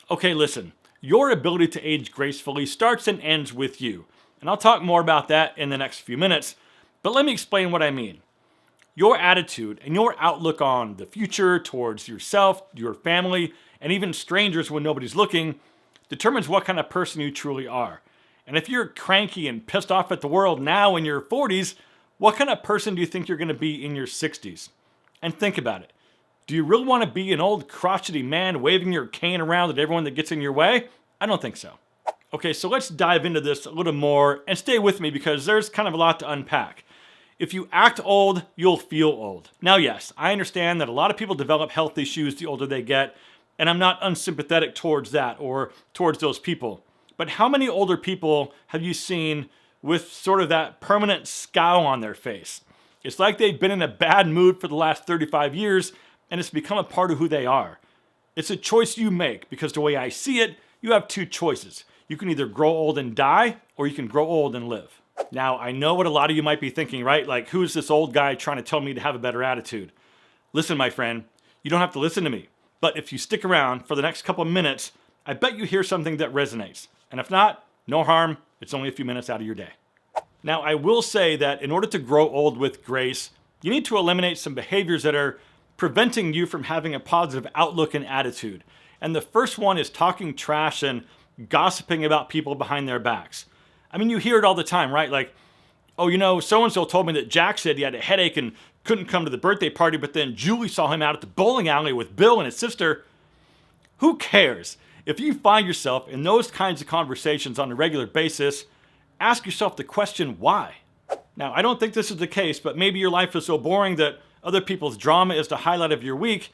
Okay, listen, your ability to age gracefully starts and ends with you. And I'll talk more about that in the next few minutes, but let me explain what I mean. Your attitude and your outlook on the future towards yourself, your family, and even strangers when nobody's looking determines what kind of person you truly are. And if you're cranky and pissed off at the world now in your 40s, what kind of person do you think you're going to be in your 60s? And think about it. Do you really want to be an old crotchety man waving your cane around at everyone that gets in your way? I don't think so. Okay, so let's dive into this a little more and stay with me because there's kind of a lot to unpack. If you act old, you'll feel old. Now, yes, I understand that a lot of people develop health issues the older they get, and I'm not unsympathetic towards that or towards those people. But how many older people have you seen with sort of that permanent scowl on their face? It's like they've been in a bad mood for the last 35 years, and it's become a part of who they are. It's a choice you make, because the way I see it, you have two choices. You can either grow old and die, or you can grow old and live. Now, I know what a lot of you might be thinking, right? Like, who's this old guy trying to tell me to have a better attitude? Listen, my friend, you don't have to listen to me. But if you stick around for the next couple of minutes, I bet you hear something that resonates. And if not, no harm, it's only a few minutes out of your day. Now, I will say that in order to grow old with grace, you need to eliminate some behaviors that are preventing you from having a positive outlook and attitude. And the first one is talking trash and gossiping about people behind their backs. I mean, you hear it all the time, right? Like, oh, you know, so-and-so told me that Jack said he had a headache and couldn't come to the birthday party, but then Julie saw him out at the bowling alley with Bill and his sister. Who cares? If you find yourself in those kinds of conversations on a regular basis, ask yourself the question, why? Now, I don't think this is the case, but maybe your life is so boring that other people's drama is the highlight of your week.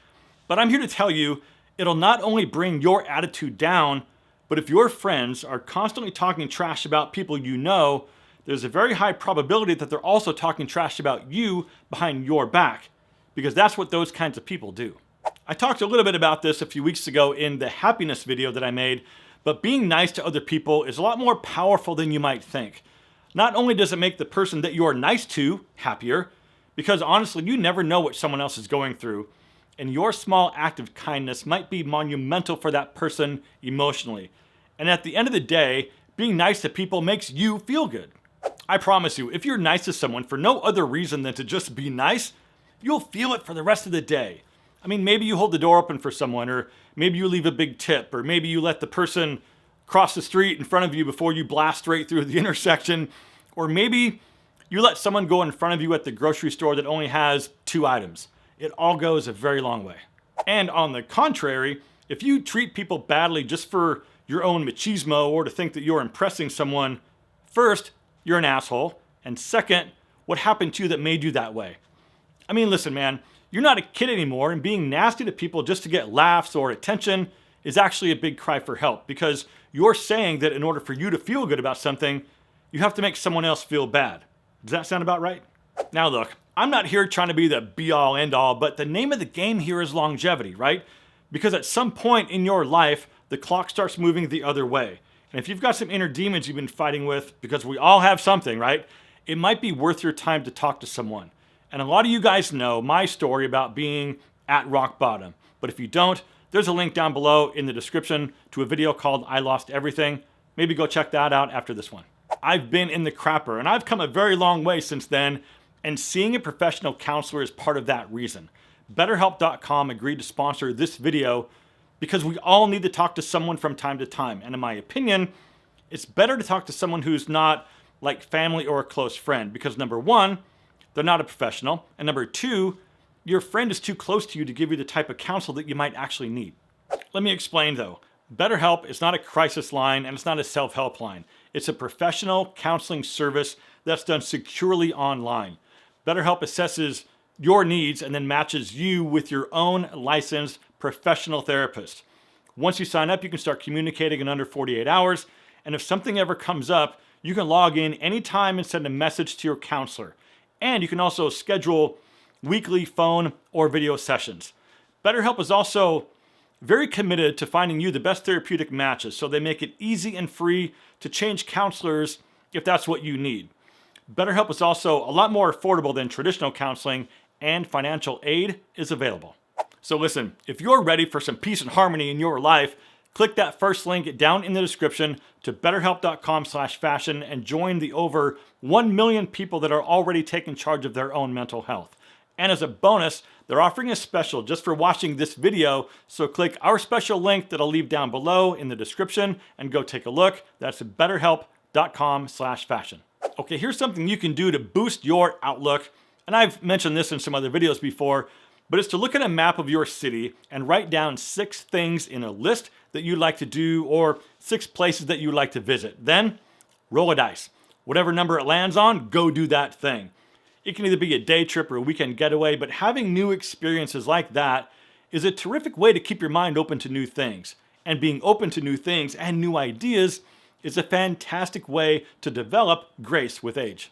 But I'm here to tell you, it'll not only bring your attitude down, but if your friends are constantly talking trash about people you know, there's a very high probability that they're also talking trash about you behind your back, because that's what those kinds of people do. I talked a little bit about this a few weeks ago in the happiness video that I made, but being nice to other people is a lot more powerful than you might think. Not only does it make the person that you are nice to happier, because honestly, you never know what someone else is going through, and your small act of kindness might be monumental for that person emotionally. And at the end of the day, being nice to people makes you feel good. I promise you, if you're nice to someone for no other reason than to just be nice, you'll feel it for the rest of the day. I mean, maybe you hold the door open for someone, or maybe you leave a big tip, or maybe you let the person cross the street in front of you before you blast straight through the intersection, or maybe you let someone go in front of you at the grocery store that only has 2 items. It all goes a very long way. And on the contrary, if you treat people badly just for your own machismo or to think that you're impressing someone, first, you're an asshole, and second, what happened to you that made you that way? I mean, listen, man, you're not a kid anymore, and being nasty to people just to get laughs or attention is actually a big cry for help, because you're saying that in order for you to feel good about something, you have to make someone else feel bad. Does that sound about right? Now look, I'm not here trying to be the be-all, end-all, but the name of the game here is longevity, right? Because at some point in your life, the clock starts moving the other way. And if you've got some inner demons you've been fighting with, because we all have something, right? It might be worth your time to talk to someone. And a lot of you guys know my story about being at rock bottom. But if you don't, there's a link down below in the description to a video called I Lost Everything. Maybe go check that out after this one. I've been in the crapper, and I've come a very long way since then, and seeing a professional counselor is part of that reason. BetterHelp.com agreed to sponsor this video because we all need to talk to someone from time to time. And in my opinion, it's better to talk to someone who's not like family or a close friend, because number one, they're not a professional, and number two, your friend is too close to you to give you the type of counsel that you might actually need. Let me explain though. BetterHelp is not a crisis line, and it's not a self-help line. It's a professional counseling service that's done securely online. BetterHelp assesses your needs and then matches you with your own licensed professional therapist. Once you sign up, you can start communicating in under 48 hours. And if something ever comes up, you can log in anytime and send a message to your counselor. And you can also schedule weekly phone or video sessions. BetterHelp is also very committed to finding you the best therapeutic matches, so they make it easy and free to change counselors if that's what you need. BetterHelp is also a lot more affordable than traditional counseling, and financial aid is available. So listen, if you're ready for some peace and harmony in your life, Click that first link down in the description to betterhelp.com/fashion and join the over 1 million people that are already taking charge of their own mental health. And as a bonus, they're offering a special just for watching this video, so click our special link that I'll leave down below in the description and go take a look. That's betterhelp.com/fashion. Okay, here's something you can do to boost your outlook, and I've mentioned this in some other videos before, but it's to look at a map of your city and write down 6 things in a list that you'd like to do or 6 places that you'd like to visit. Then roll a dice. Whatever number it lands on, go do that thing. It can either be a day trip or a weekend getaway, but having new experiences like that is a terrific way to keep your mind open to new things. And being open to new things and new ideas is a fantastic way to develop grace with age.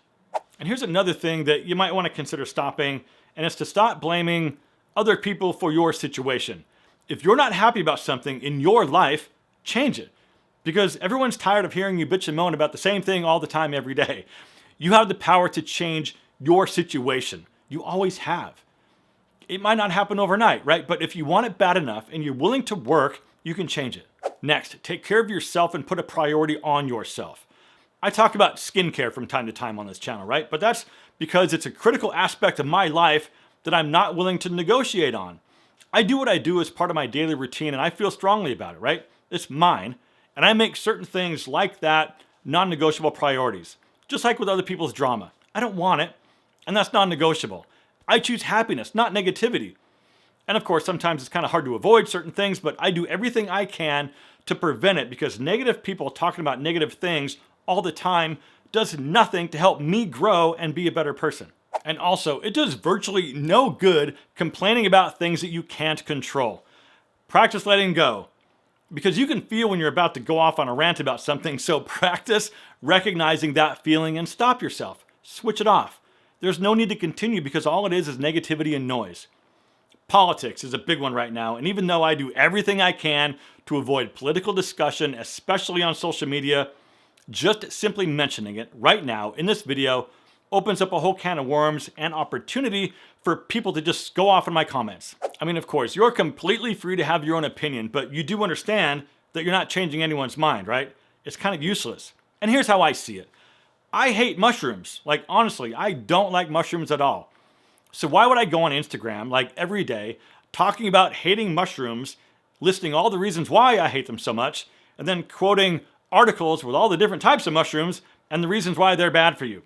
And here's another thing that you might want to consider stopping, and it's to stop blaming other people for your situation. If you're not happy about something in your life, change it. Because everyone's tired of hearing you bitch and moan about the same thing all the time every day. You have the power to change your situation. You always have. It might not happen overnight, right? But if you want it bad enough and you're willing to work, you can change it. Next, take care of yourself and put a priority on yourself. I talk about skincare from time to time on this channel, right? But that's because it's a critical aspect of my life that I'm not willing to negotiate on. I do what I do as part of my daily routine and I feel strongly about it, right? It's mine. And I make certain things like that non-negotiable priorities. Just like with other people's drama. I don't want it. And that's non-negotiable. I choose happiness, not negativity. And of course, sometimes it's kind of hard to avoid certain things, but I do everything I can to prevent it because negative people talking about negative things all the time does nothing to help me grow and be a better person. And also, it does virtually no good complaining about things that you can't control. Practice letting go. Because you can feel when you're about to go off on a rant about something, so practice recognizing that feeling and stop yourself. Switch it off. There's no need to continue because all it is negativity and noise. Politics is a big one right now, and even though I do everything I can to avoid political discussion, especially on social media, just simply mentioning it right now in this video opens up a whole can of worms and opportunity for people to just go off in my comments. I mean, of course, you're completely free to have your own opinion, but you do understand that you're not changing anyone's mind, right? It's kind of useless. And here's how I see it. I hate mushrooms. Like, honestly, I don't like mushrooms at all. So why would I go on Instagram, like every day, talking about hating mushrooms, listing all the reasons why I hate them so much, and then quoting articles with all the different types of mushrooms and the reasons why they're bad for you?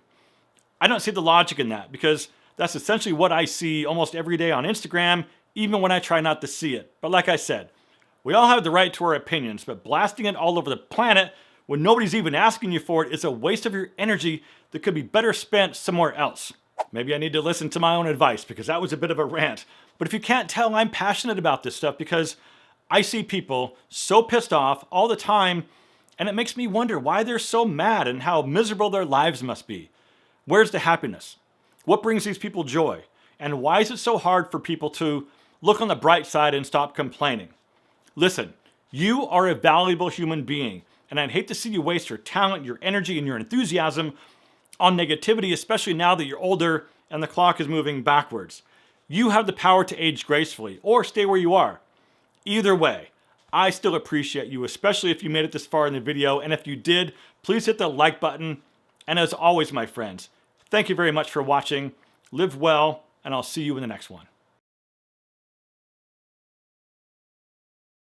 I don't see the logic in that because that's essentially what I see almost every day on Instagram, even when I try not to see it. But like I said, we all have the right to our opinions, but blasting it all over the planet when nobody's even asking you for it is a waste of your energy that could be better spent somewhere else. Maybe I need to listen to my own advice because that was a bit of a rant. But if you can't tell, I'm passionate about this stuff because I see people so pissed off all the time, and it makes me wonder why they're so mad and how miserable their lives must be. Where's the happiness? What brings these people joy? And why is it so hard for people to look on the bright side and stop complaining? Listen, you are a valuable human being, and I'd hate to see you waste your talent, your energy, and your enthusiasm on negativity, especially now that you're older and the clock is moving backwards. You have the power to age gracefully or stay where you are. Either way, I still appreciate you, especially if you made it this far in the video. And if you did, please hit the like button. And as always, my friends, thank you very much for watching. Live well, and I'll see you in the next one.